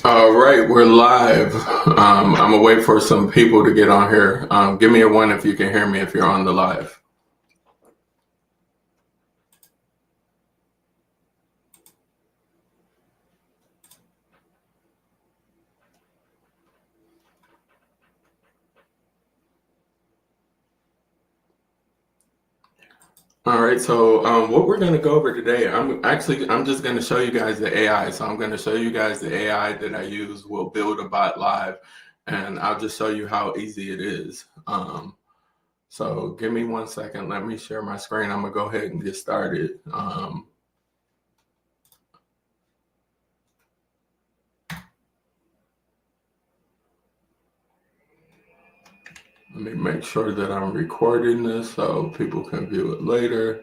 All right, we're live. I'm gonna wait for some people to get on here. Give me a one if you can hear me if you're on the live. All right, so what we're gonna go over today, I'm just gonna show you guys the AI. So I'm gonna show you guys the AI that I use will build a bot live, and I'll just show you how easy it is. So give me 1 second. Let me share my screen. I'm gonna go ahead and get started. Let me make sure that I'm recording this so people can view it later.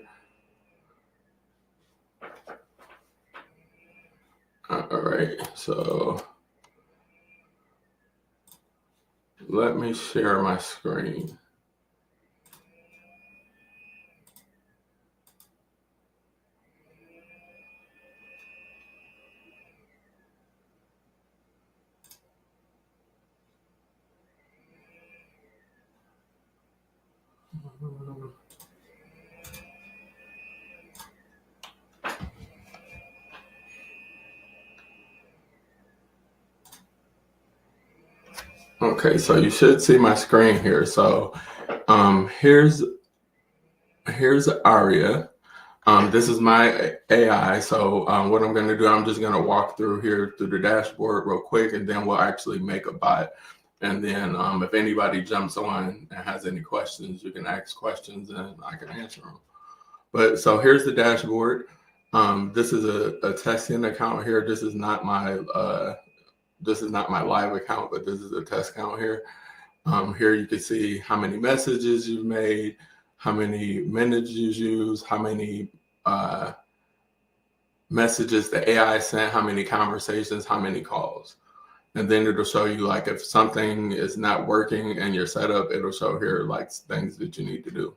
All right, so let me share my screen. Okay, so you should see my screen here. So here's Aria. This is my AI. So what I'm going to do, I'm just going to walk through here through the dashboard real quick, and then we'll actually make a bot. And then if anybody jumps on and has any questions, you can ask questions and I can answer them. But so here's the dashboard. This is a testing account here. This is not my live account, but this is a test account here. Here you can see how many messages you've made, how many minutes you use, how many messages the AI sent, how many conversations, how many calls. And then it'll show you like if something is not working in your setup, it'll show here like things that you need to do.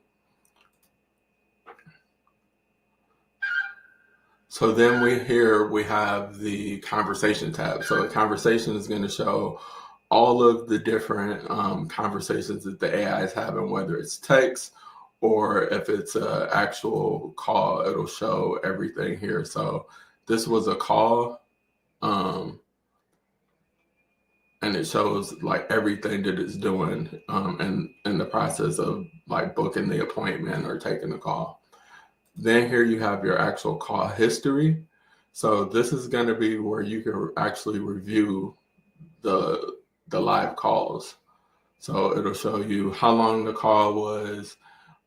So then we have the conversation tab. So the conversation is going to show all of the different conversations that the AI is having, whether it's text or if it's an actual call, it'll show everything here. So this was a call, and it shows like everything that it's doing in the process of like booking the appointment or taking the call. Then here you have your actual call history. So this is going to be where you can actually review the live calls. So it'll show you how long the call was.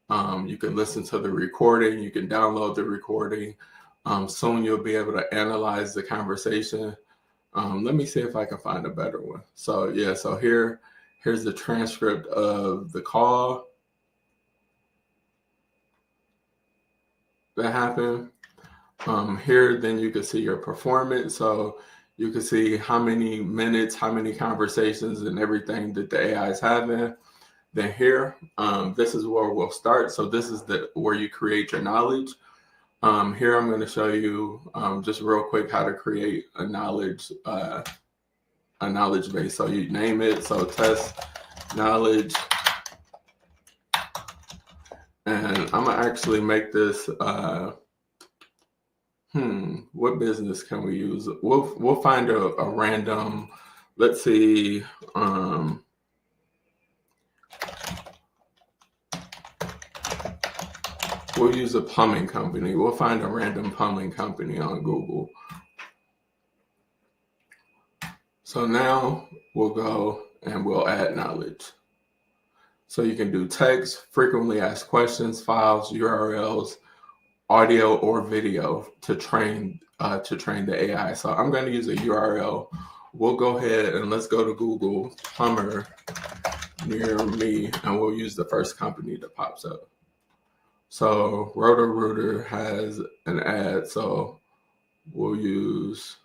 You can listen to the recording. You can download the recording. Soon you'll be able to analyze the conversation. Let me see if I can find a better one. So yeah, so here's the transcript of the call that happened. Here, then you can see your performance. So you can see how many minutes, how many conversations and everything that the AI is having. Then here, this is where we'll start. So this is where you create your knowledge. Here, I'm going to show you just real quick how to create a knowledge base. So you name it. So test knowledge. And I'm gonna actually make this. What business can we use? We'll find a random. Let's see. We'll use a plumbing company. We'll find a random plumbing company on Google. So now we'll go and we'll add knowledge. So you can do text, frequently asked questions, files, URLs, audio or video to train the AI. So I'm going to use a URL. We'll go ahead and let's go to Google, plumber near me, and we'll use the first company that pops up. So Roto-Rooter has an ad, so we'll use,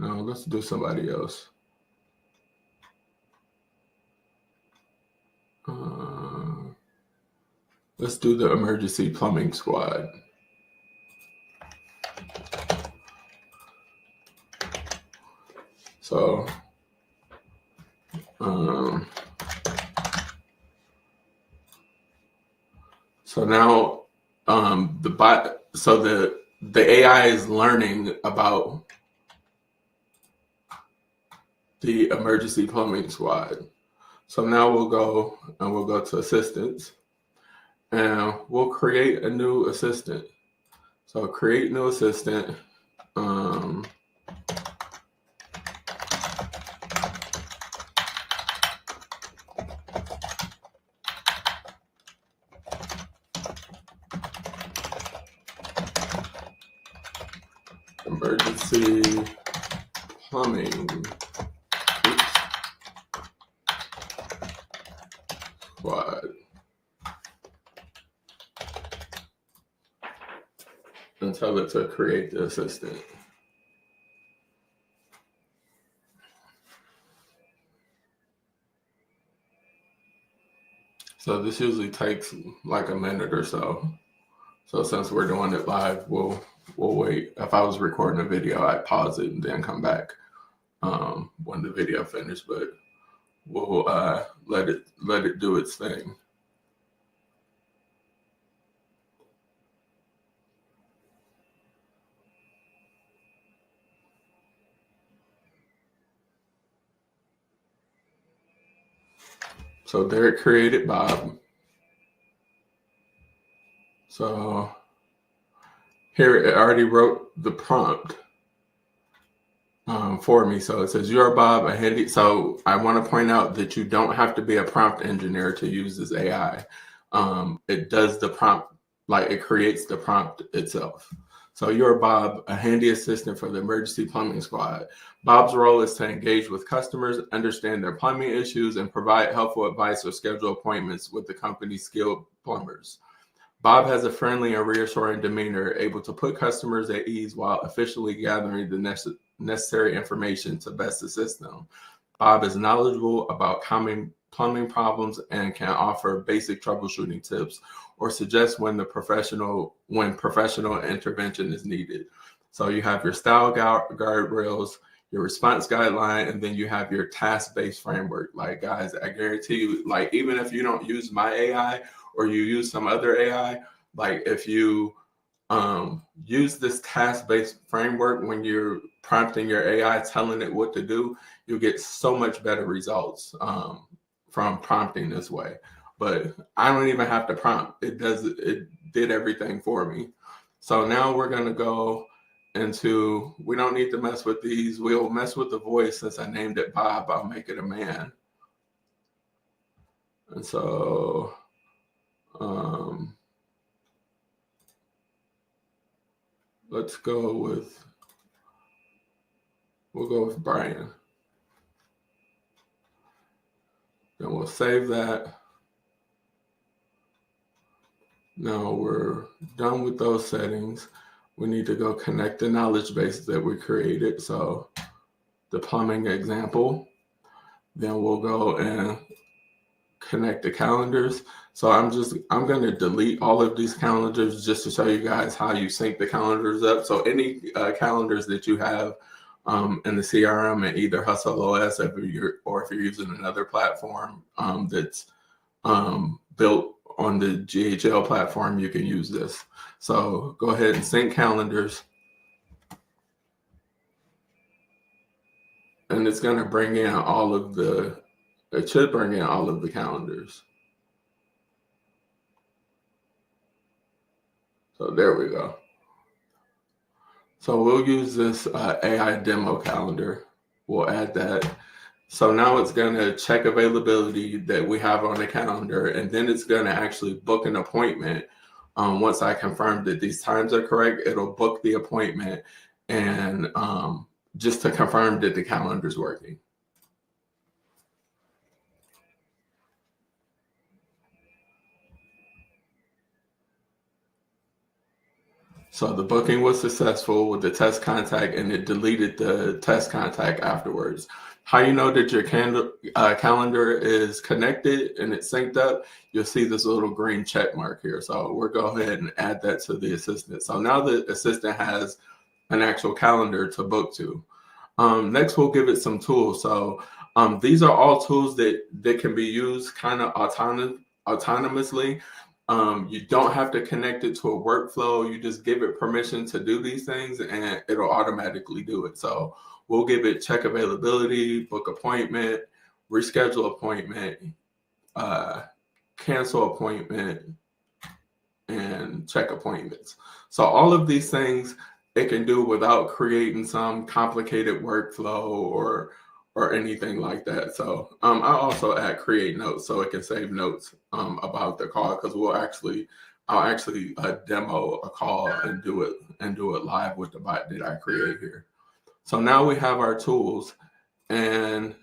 no, let's do somebody else. Let's do the emergency plumbing squad. So so now the AI is learning about the emergency plumbing squad. So now we'll go to assistants, and we'll create a new assistant. So create new assistant. Emergency plumbing squad. And tell it to create the assistant. So this usually takes like a minute or so. So since we're doing it live, we'll wait. If I was recording a video, I'd pause it and then come back when the video finished. But we'll let it do its thing. So there it created Bob. So here it already wrote the prompt for me. So it says, "You're Bob, a handy." So I want to point out that you don't have to be a prompt engineer to use this AI. It does the prompt, like it creates the prompt itself. So you're Bob, a handy assistant for the emergency plumbing squad. Bob's role is to engage with customers, understand their plumbing issues, and provide helpful advice or schedule appointments with the company's skilled plumbers. Bob has a friendly and reassuring demeanor, able to put customers at ease while efficiently gathering the necessary information to best assist them. Bob is knowledgeable about common plumbing problems and can offer basic troubleshooting tips or suggest when professional intervention is needed. So you have your style guardrails, your response guideline, and then you have your task-based framework. Like, guys, I guarantee you, like, even if you don't use my AI or you use some other AI, like if you use this task-based framework when you're prompting your AI, telling it what to do, you'll get so much better results from prompting this way. But I don't even have to prompt. It did everything for me. So now we're gonna go into, we don't need to mess with these. We'll mess with the voice. Since I named it Bob, I'll make it a man. And so let's go with, we'll go with Brian. Then we'll save that. Now we're done with those settings. We need to go connect the knowledge base that we created. So the plumbing example. Then we'll go and connect the calendars. So I'm going to delete all of these calendars just to show you guys how you sync the calendars up. So any calendars that you have in the CRM and either hustleos, or if you're using another platform that's built on the GHL platform, you can use this. So go ahead and sync calendars. And it's going to bring in it should bring in all of the calendars. So there we go. So we'll use this AI demo calendar. We'll add that. So now it's going to check availability that we have on the calendar, and then it's going to actually book an appointment. Once I confirm that these times are correct, it'll book the appointment, and just to confirm that the calendar is working. So the booking was successful with the test contact, and it deleted the test contact afterwards. How you know that your calendar is connected and it's synced up, you'll see this little green check mark here. So we'll go ahead and add that to the assistant. So now the assistant has an actual calendar to book to. Next, we'll give it some tools. So these are all tools that can be used kind of autonomously. You don't have to connect it to a workflow. You just give it permission to do these things and it'll automatically do it. So we'll give it check availability, book appointment, reschedule appointment, cancel appointment, and check appointments. So all of these things it can do without creating some complicated workflow or anything like that. So I also add create notes so it can save notes about the call, because I'll actually demo a call and do it live with the bot that I create here. So now we have our tools, and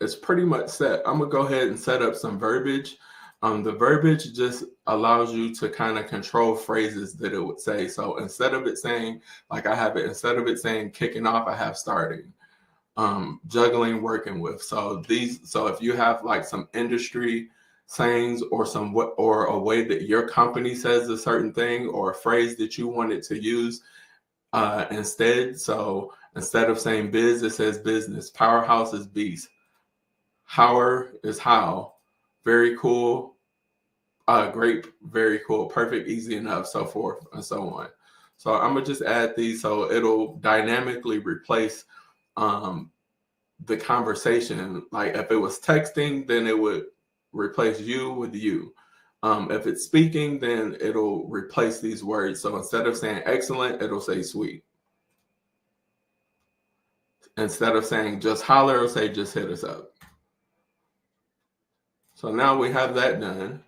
it's pretty much set. I'm gonna go ahead and set up some verbiage. The verbiage just allows you to kind of control phrases that it would say. So instead of it saying, like I have it, instead of it saying kicking off, I have starting, juggling, working with. So if you have like some industry sayings or or a way that your company says a certain thing or a phrase that you wanted to use instead. So instead of saying biz, it says business. Powerhouse is beast. Hower is how. Very cool. Great, very cool, perfect, easy enough, so forth and so on. So I'm gonna just add these so it'll dynamically replace the conversation. Like if it was texting, then it would replace you with you. If it's speaking, then it'll replace these words. So instead of saying excellent, it'll say sweet. Instead of saying just holler, it'll say just hit us up. So now we have that done.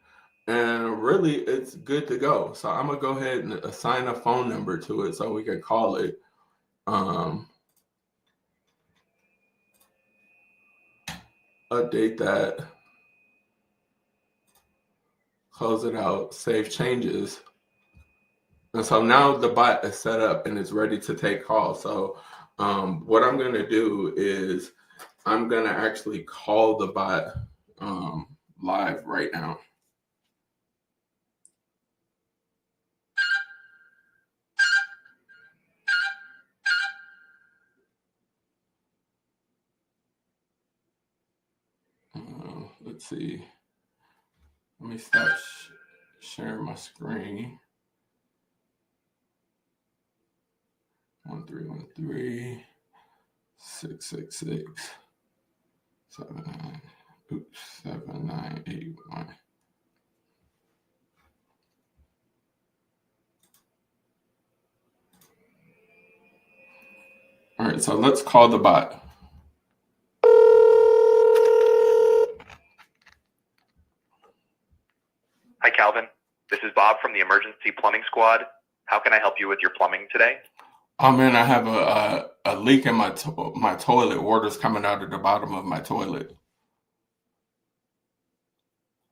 And really, it's good to go. So I'm gonna go ahead and assign a phone number to it so we can call it. Update that, close it out, save changes. And so now the bot is set up and it's ready to take calls. So what I'm gonna do is I'm gonna actually call the bot live right now. Let's see. Let me stop sharing my screen. 1313 666 7981. All right, so let's call the bot. Hi, Calvin. This is Bob from the Emergency Plumbing Squad. How can I help you with your plumbing today? Oh man, I have a leak in my toilet. Water's coming out of the bottom of my toilet.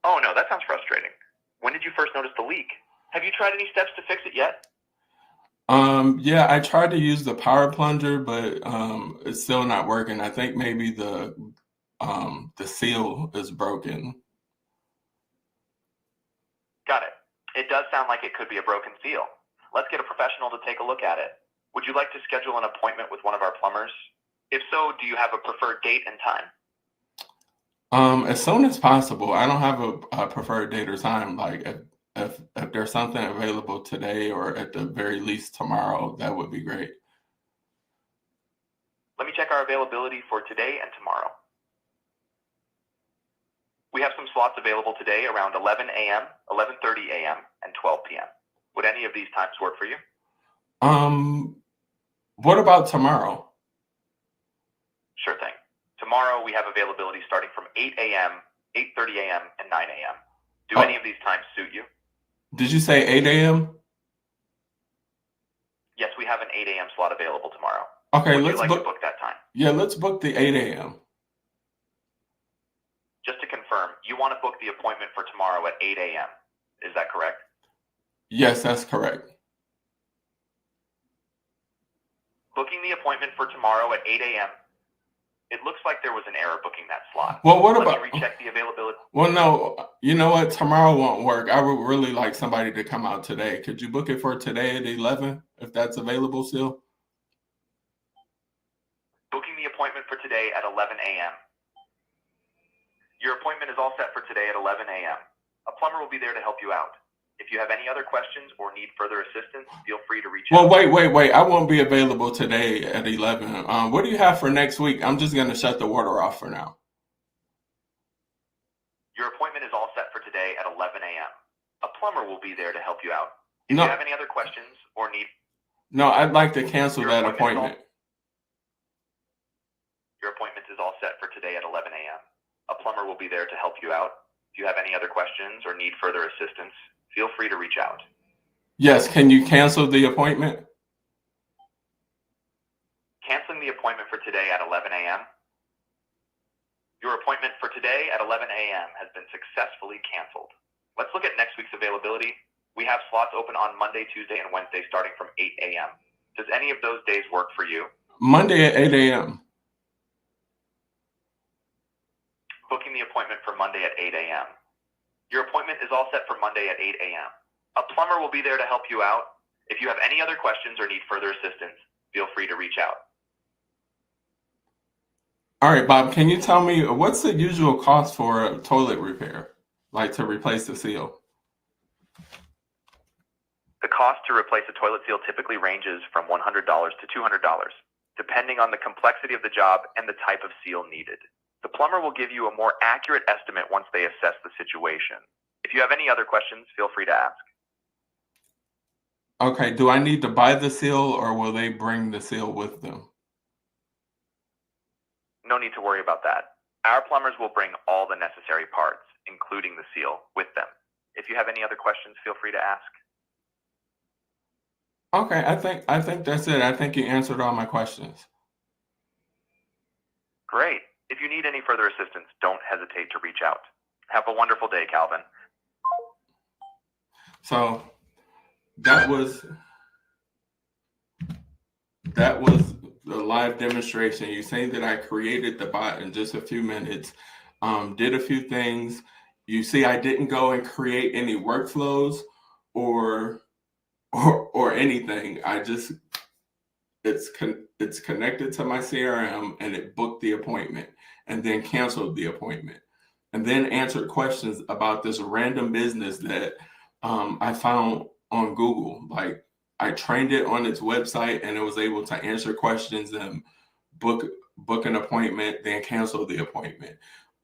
Oh no, that sounds frustrating. When did you first notice the leak? Have you tried any steps to fix it yet? Yeah, I tried to use the power plunger, but it's still not working. I think maybe the seal is broken. Got it. It does sound like it could be a broken seal. Let's get a professional to take a look at it. Would you like to schedule an appointment with one of our plumbers? If so, do you have a preferred date and time? As soon as possible. I don't have a preferred date or time. Like if there's something available today or at the very least tomorrow, that would be great. Let me check our availability for today and tomorrow. We have some slots available today around 11 a.m., 11:30 a.m., and 12 p.m. Would any of these times work for you? What about tomorrow? Sure thing. Tomorrow we have availability starting from 8 a.m., 8:30 a.m., and 9 a.m. Do any of these times suit you? Did you say 8 a.m.? Yes, we have an 8 a.m. slot available tomorrow. Okay, Would you like to book that time? Yeah, let's book the 8 a.m. Just to confirm, you want to book the appointment for tomorrow at 8 a.m. Is that correct? Yes, that's correct. Booking the appointment for tomorrow at 8 a.m. It looks like there was an error booking that slot. Well, what Let about me recheck the availability? Well, no, you know what? Tomorrow won't work. I would really like somebody to come out today. Could you book it for today at 11 if that's available still? appointment for today at 11 a.m. Your appointment is all set for today at 11 a.m. A plumber will be there to help you out. If you have any other questions or need further assistance, feel free to reach out. Well, wait. I won't be available today at 11. What do you have for next week? I'm just going to shut the water off for now. Your appointment is all set for today at 11 a.m. A plumber will be there to help you out. If No. you have any other questions or need... No, I'd like to cancel Your that appointment appointment. Your appointment is all set for today at 11 a.m. A plumber will be there to help you out. If you have any other questions or need further assistance, feel free to reach out. Yes, can you cancel the appointment? Canceling the appointment for today at 11 a.m. Your appointment for today at 11 a.m. has been successfully canceled. Let's look at next week's availability. We have slots open on Monday, Tuesday, and Wednesday starting from 8 a.m. Does any of those days work for you? Monday at 8 a.m. Booking the appointment for Monday at 8 a.m. Your appointment is all set for Monday at 8 a.m. A plumber will be there to help you out. If you have any other questions or need further assistance, feel free to reach out. All right, Bob, can you tell me what's the usual cost for a toilet repair, like to replace the seal? The cost to replace a toilet seal typically ranges from $100 to $200, depending on the complexity of the job and the type of seal needed. The plumber will give you a more accurate estimate once they assess the situation. If you have any other questions, feel free to ask. Okay, do I need to buy the seal or will they bring the seal with them? No need to worry about that. Our plumbers will bring all the necessary parts, including the seal, with them. If you have any other questions, feel free to ask. Okay, I think that's it. I think you answered all my questions. Great. If you need any further assistance, don't hesitate to reach out. Have a wonderful day, Calvin. So that was the live demonstration. You say that I created the bot in just a few minutes, did a few things. You see, I didn't go and create any workflows or anything. I just it's connected to my CRM and it booked the appointment and then canceled the appointment and then answered questions about this random business that I found on Google. Like I trained it on its website and it was able to answer questions and book an appointment, then cancel the appointment,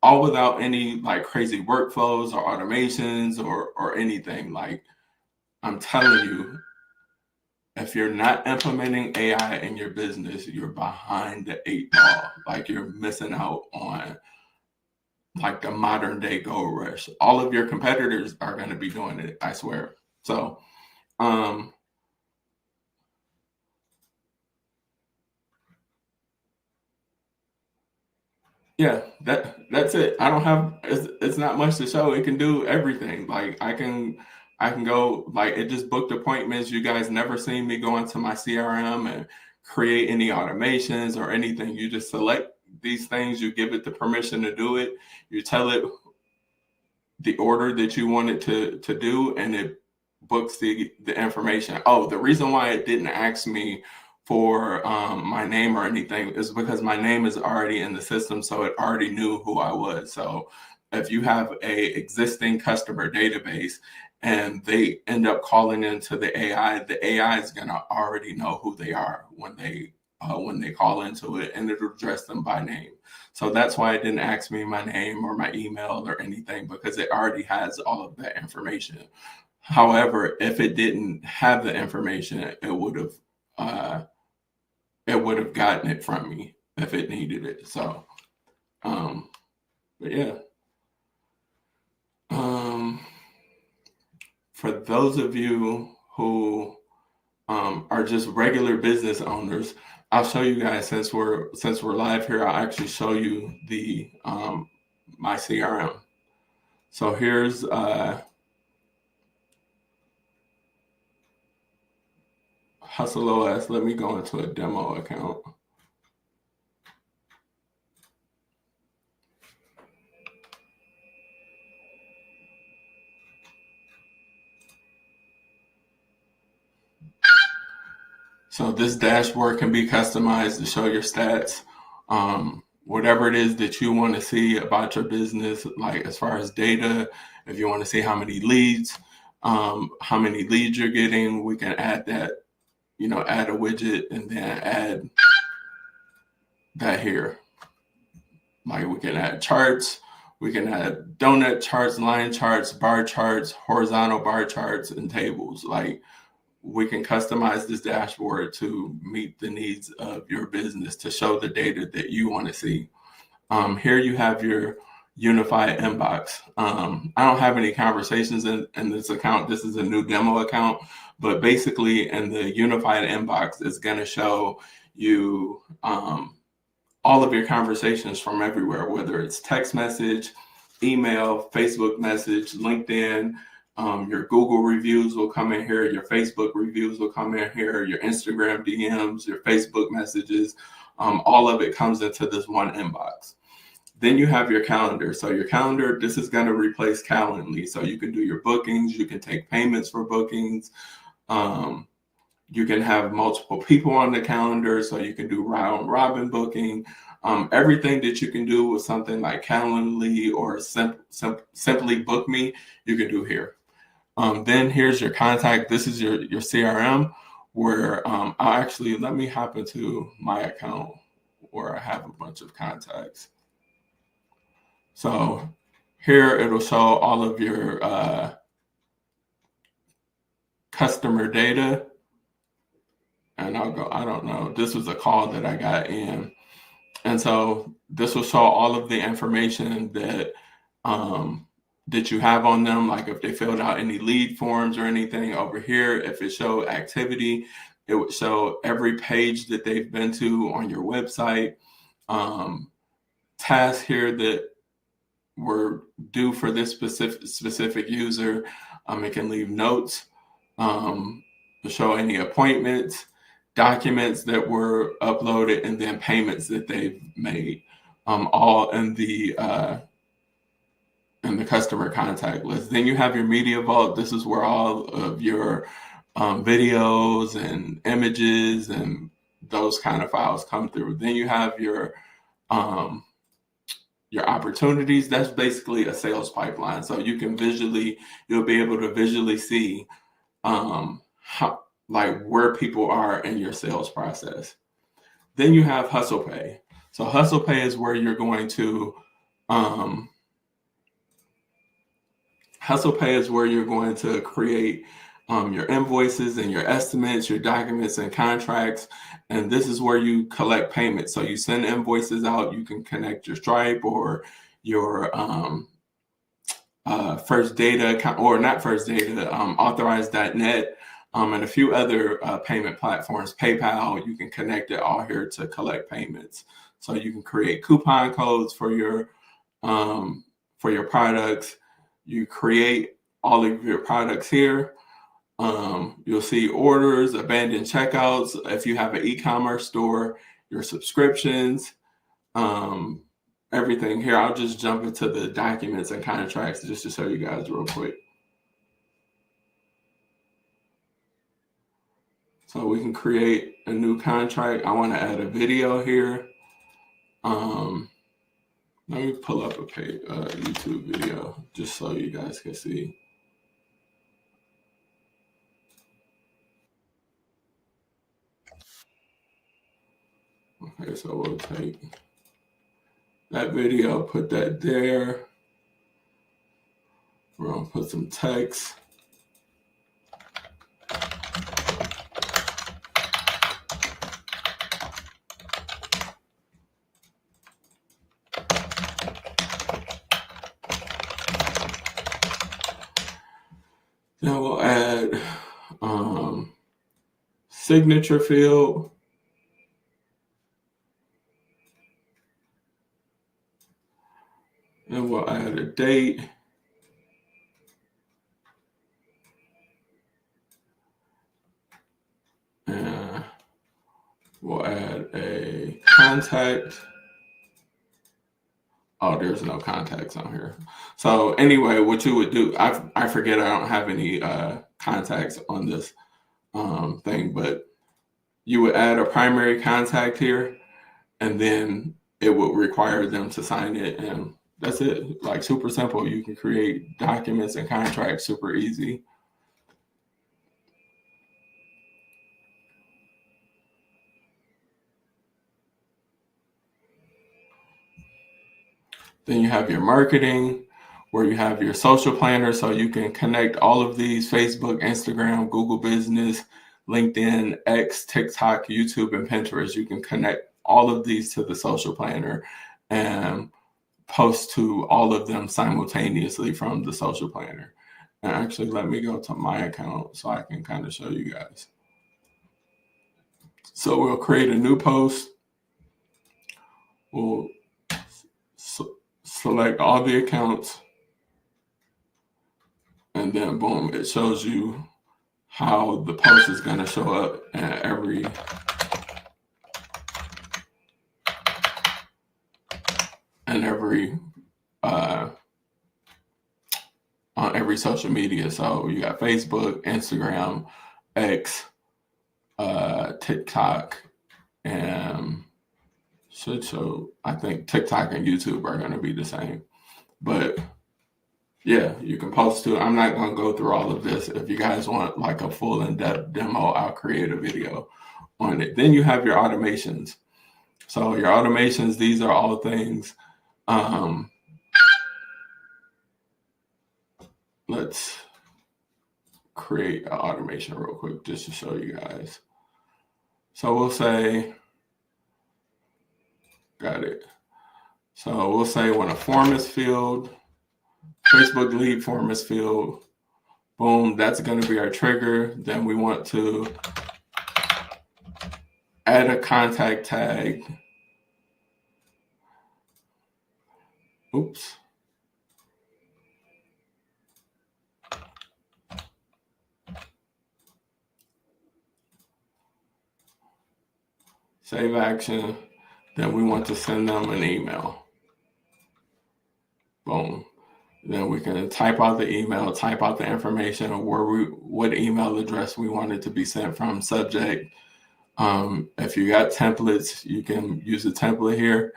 all without any like crazy workflows or automations or anything. Like I'm telling you, if you're not implementing AI in your business, you're behind the 8 ball. Like you're missing out on like the modern day gold rush. All of your competitors are going to be doing it, I swear. So, yeah, that's it. I don't have it's not much to show. It can do everything. Like I can go like it just booked appointments. You guys never seen me go into my CRM and create any automations or anything. You just select these things, you give it the permission to do it, you tell it the order that you want it to do, and it books the information. Oh, the reason why it didn't ask me for my name or anything is because my name is already in the system, so it already knew who I was. So if you have a existing customer database and they end up calling into the AI is gonna already know who they are when they call into it, and it'll address them by name. So that's why it didn't ask me my name or my email or anything, because it already has all of that information. However, if it didn't have the information, it would have gotten it from me if it needed it. So, but yeah. For those of you who are just regular business owners, I'll show you guys since we're live here. I'll actually show you the my CRM. So here's hustleos. Let me go into a demo account. So this dashboard can be customized to show your stats whatever it is that you want to see about your business, like as far as data, if you want to see how many leads you're getting, we can add that, add a widget and then add that here. Like we can add charts, we can add donut charts, line charts, bar charts, horizontal bar charts, and tables. Like we can customize this dashboard to meet the needs of your business, to show the data that you want to see. Here you have your unified inbox. I don't have any conversations in this account. This is a new demo account, but basically in the unified inbox, it's going to show you all of your conversations from everywhere, whether it's text message, email, Facebook message, LinkedIn. Your Google reviews will come in here. Your Facebook reviews will come in here. Your Instagram DMs, your Facebook messages, all of it comes into this one inbox. Then you have your calendar. So your calendar, this is going to replace Calendly. So you can do your bookings. You can take payments for bookings. You can have multiple people on the calendar. So you can do round robin booking. Everything that you can do with something like Calendly or Simply Book Me, you can do here. Then here's your contact. This is your CRM, where I'll actually, let me hop into my account where I have a bunch of contacts. So here it'll show all of your customer data. And I'll go, I don't know, this was a call that I got in. And so this will show all of the information that that you have on them, like if they filled out any lead forms or anything. Over here, if it showed activity, it would show every page that they've been to on your website, tasks here that were due for this specific user. It can leave notes, show any appointments, documents that were uploaded, and then payments that they've made, all in the customer contact list. Then you have your media vault. This is where all of your videos and images and those kind of files come through. Then you have your opportunities. That's basically a sales pipeline. So you'll be able to visually see how, like where people are in your sales process. Then you have Hustle Pay. So Hustle Pay is where you're going to create your invoices and your estimates, your documents and contracts. And this is where you collect payments. So you send invoices out, you can connect your Stripe or your First Data account, or not First Data, Authorize.net, and a few other payment platforms, PayPal. You can connect it all here to collect payments. So you can create coupon codes for your products. You create all of your products here. You'll see orders, abandoned checkouts. If you have an e-commerce store, your subscriptions, everything here. I'll just jump into the documents and contracts just to show you guys real quick. So we can create a new contract. I want to add a video here. Let me pull up a YouTube video just so you guys can see. Okay, so we'll take that video, put that there. We're gonna put some text. Then we'll add signature field. And we'll add a date. And we'll add a contact. Oh, there's no contacts on here. So anyway, what you would do, I forget, I don't have any contacts on this thing, but you would add a primary contact here, and then it would require them to sign it, and that's it. Like super simple. You can create documents and contracts super easy. Then you have your marketing, where you have your social planner, so you can connect all of these: Facebook, Instagram, Google Business, LinkedIn, X, TikTok, YouTube, and Pinterest. You can connect all of these to the social planner and post to all of them simultaneously from the social planner. And actually, let me go to my account so I can kind of show you guys. So we'll create a new post. We'll select all the accounts, and then boom, it shows you how the post is going to show up in every on every social media. So you got Facebook, Instagram, X, TikTok, and should show. I think TikTok and YouTube are going to be the same, but yeah, you can post to. I'm not going to go through all of this. If you guys want like a full in-depth demo, I'll create a video on it. Then you have your automations. So your automations, these are all things. Let's create an automation real quick just to show you guys. So we'll say, got it. So we'll say when a form is filled, Facebook lead form is filled, boom, that's going to be our trigger. Then we want to add a contact tag. Oops. Save action. Then we want to send them an email. Boom. Then we can type out the email, type out the information of what email address we want it to be sent from, subject. If you got templates, you can use a template here,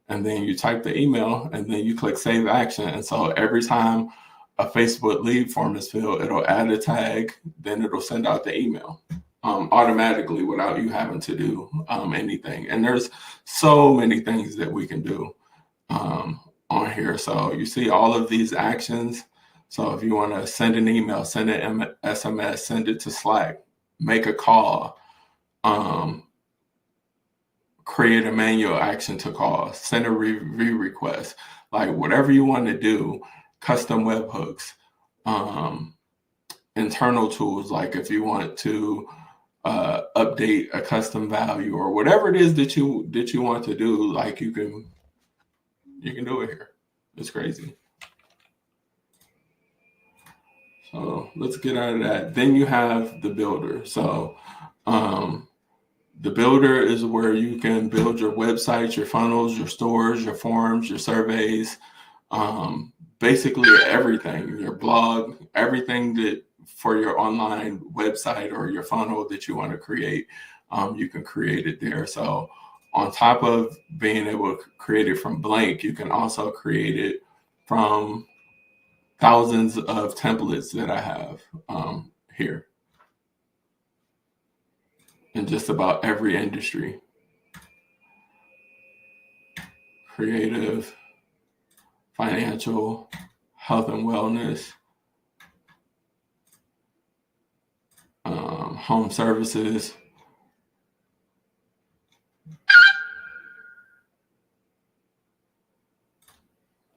and then you type the email, and then you click save action. And so every time a Facebook lead form is filled, it'll add a tag, then it'll send out the email automatically without you having to do anything. And there's so many things that we can do on here. So you see all of these actions. So if you want to send an email, send an SMS, send it to Slack, make a call, create a manual action to call, send a review request, like whatever you want to do, custom webhooks, internal tools, like if you want to update a custom value or whatever it is that you want to do, like you can do it here. It's crazy. So let's get out of that. Then you have the builder. So the builder is where you can build your websites, your funnels, your stores, your forms, your surveys, basically everything, your blog, everything that for your online website or your funnel that you want to create, you can create it there. So on top of being able to create it from blank, you can also create it from thousands of templates that I have here in just about every industry. Creative, financial, health and wellness, home services,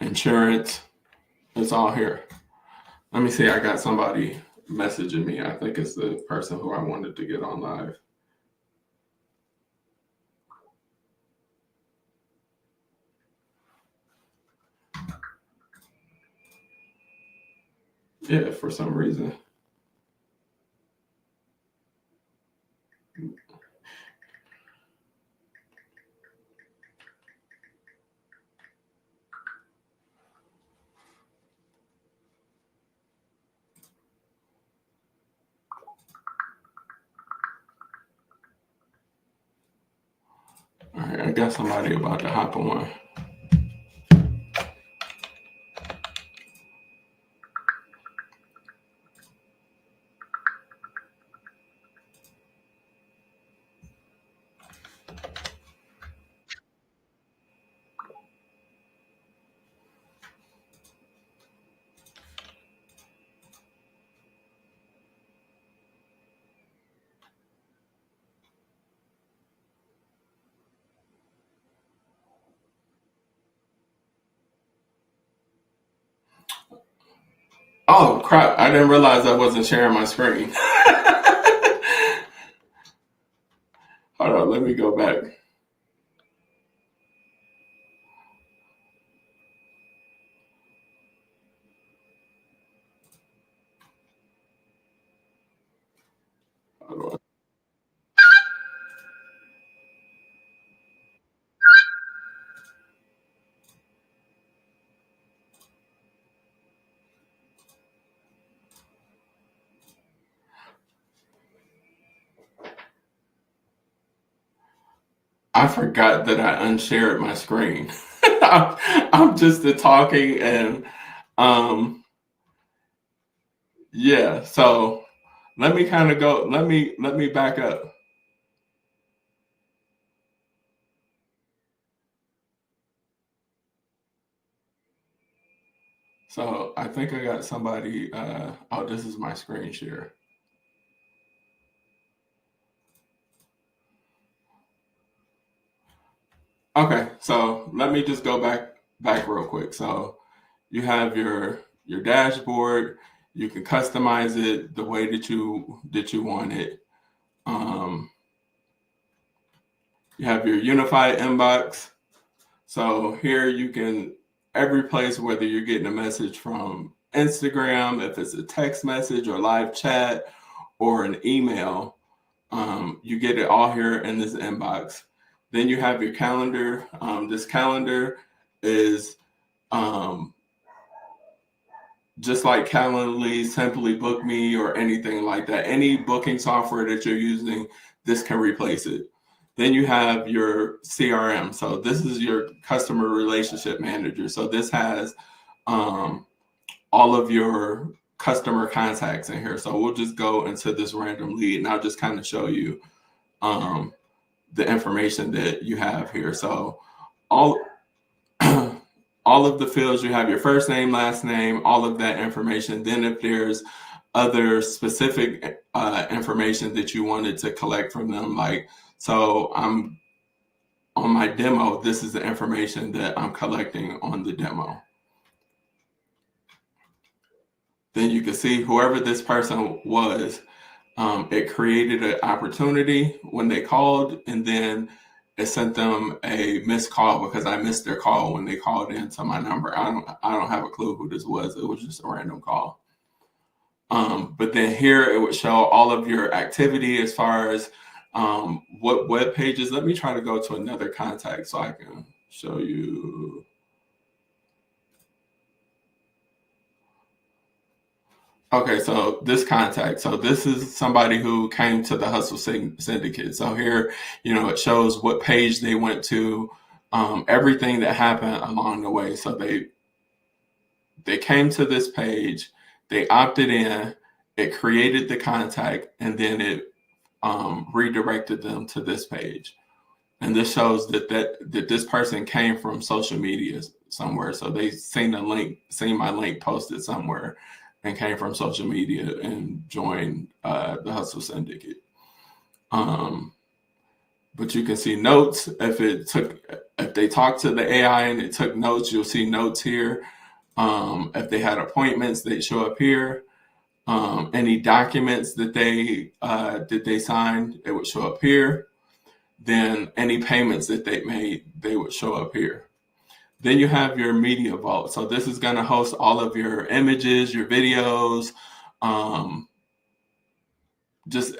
insurance. It's all here. Let me see. I got somebody messaging me. I think it's the person who I wanted to get on live. Yeah, for some reason. All right, I got somebody about to hop on. Oh crap! I didn't realize I wasn't sharing my screen. Hold on, let me go back. Hold on. I forgot that I unshared my screen. I'm just talking and um yeah. So let me kind of go. Let me back up. So I think I got somebody. Oh, this is my screen share. Okay, so let me just go back real quick. So you have your dashboard. You can customize it the way that you want it. Um, you have your unified inbox. So here you can every place whether you're getting a message from Instagram, if it's a text message or live chat or an email, you get it all here in this inbox. Then you have your calendar. This calendar is um, just like Calendly, Simply Book Me, or anything like that. Any booking software that you're using, this can replace it. Then you have your CRM. So this is your customer relationship manager. So this has um, all of your customer contacts in here. So we'll just go into this random lead and I'll just kind of show you um, the information that you have here. So all all of the fields, you have your first name, last name, all of that information. Then if there's other specific information that you wanted to collect from them, like, so I'm on my demo, this is the information that I'm collecting on the demo. Then you can see whoever this person was, it created an opportunity when they called, and then it sent them a missed call because I missed their call when they called into my number. I don't have a clue who this was. It was just a random call. But then here it would show all of your activity as far as what web pages. Let me try to go to another contact so I can show you. Okay, so this contact. So this is somebody who came to the Hustle Syndicate. So here, it shows what page they went to, everything that happened along the way. So they came to this page, they opted in, it created the contact, and then it redirected them to this page. And this shows that this person came from social media somewhere. So they seen my link posted somewhere and came from social media and joined the Hustle Syndicate. But you can see notes. If they talked to the AI and it took notes, you'll see notes here. If they had appointments, they show up here. Any documents that they signed, it would show up here. Then any payments that they made, they would show up here. Then you have your media vault. So this is going to host all of your images, your videos, just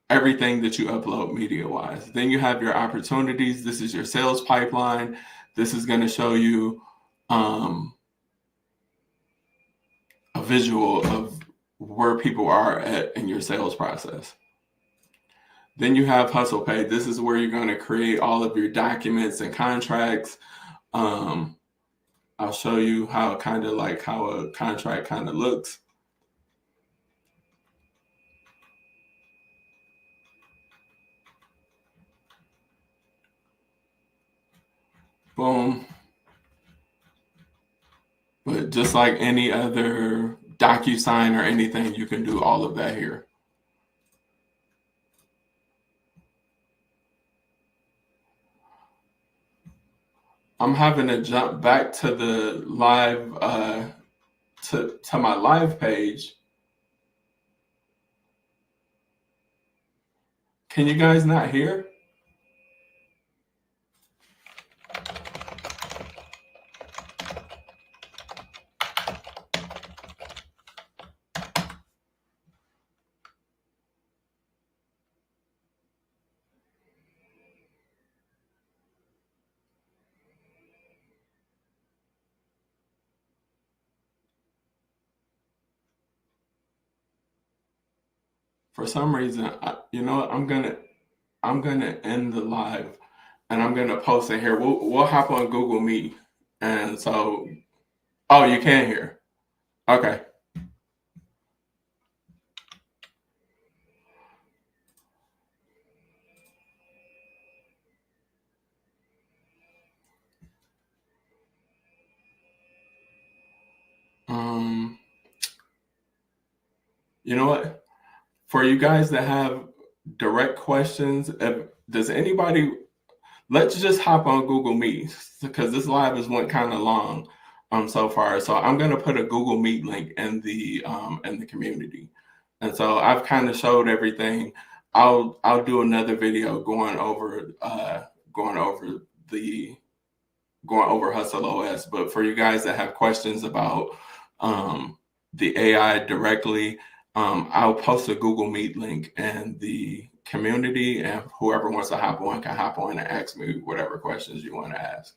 everything that you upload media wise. Then you have your opportunities. This is your sales pipeline. This is going to show you a visual of where people are at in your sales process. Then you have Hustle Pay. This is where you're going to create all of your documents and contracts. I'll show you how kind of like how a contract kind of looks. Boom. But just like any other DocuSign or anything, you can do all of that here. I'm having to jump back to the live, to my live page. Can you guys not hear? For some reason, you know what? I'm gonna end the live, and I'm gonna post it here. We'll hop on Google Meet, and so oh, you can hear. Okay. Um, you know what? For you guys that have direct questions, does anybody? Let's just hop on Google Meet because this live has went kind of long so far. So I'm gonna put a Google Meet link in the community, and so I've kind of showed everything. I'll do another video going over the going over hustleos. But for you guys that have questions about the AI directly, I'll post a Google Meet link in the community, and whoever wants to hop on can hop on and ask me whatever questions you want to ask.